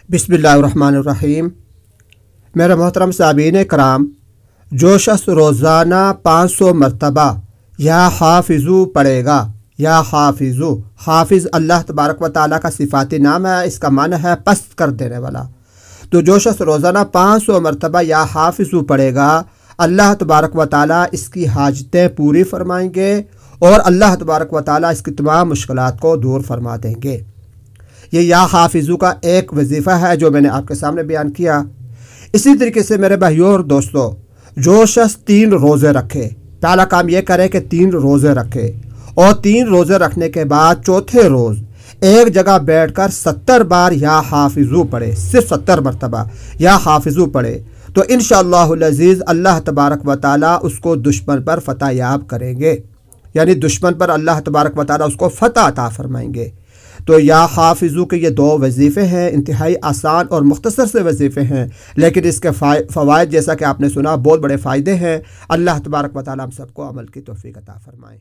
बिस्मिल्लाहिर्रहमानिर्रहीम। मेरे मोहतरम साबीन कराम, जो शख्स रोज़ाना 500 मरतबा या हाफिज़ु पढ़ेगा, या हाफिज़ु, हाफिज़ अल्लाह तबारक व तआला का सिफाती नाम है, इसका माना है पस्त कर देने वाला। तो जो शख्स रोज़ाना 500 मरतबा या हाफिज़ु पढ़ेगा, अल्लाह तबारक व तआला इसकी हाजतें पूरी फरमाएंगे और अल्लाह तबारक व तआला इसकी तमाम मुश्किलात को दूर फरमा देंगे। ये या हाफिज़ु का एक वजीफ़ा है जो मैंने आपके सामने बयान किया। इसी तरीके से मेरे भाइयों और दोस्तों, जो शख्स 3 रोज़े रखे, पहला काम ये करे कि 3 रोज़े रखे और 3 रोज़े रखने के बाद चौथे रोज़ एक जगह बैठकर 70 बार या हाफिज़ु पढ़े, सिर्फ 70 मरतबा या हाफिज़ु पढ़े, तो इंशाअल्लाहुल अज़ीज़ अल्लाह तबारक व तआला उसको दुश्मन पर फ़तह याब करेंगे, यानी दुश्मन पर अल्लाह तबारक व तआला उसको फ़तह अता फरमाएंगे। तो या हाफिज़ु के ये 2 वजीफ़े हैं, इंतहाई आसान और मुख्तसर से वजीफ़े हैं, लेकिन इसके फ़वाइद जैसा कि आपने सुना बहुत बड़े फ़ायदे हैं। अल्लाह तबारक व तआला हम सबको अमल की तौफ़ीक़ अता फ़रमाए।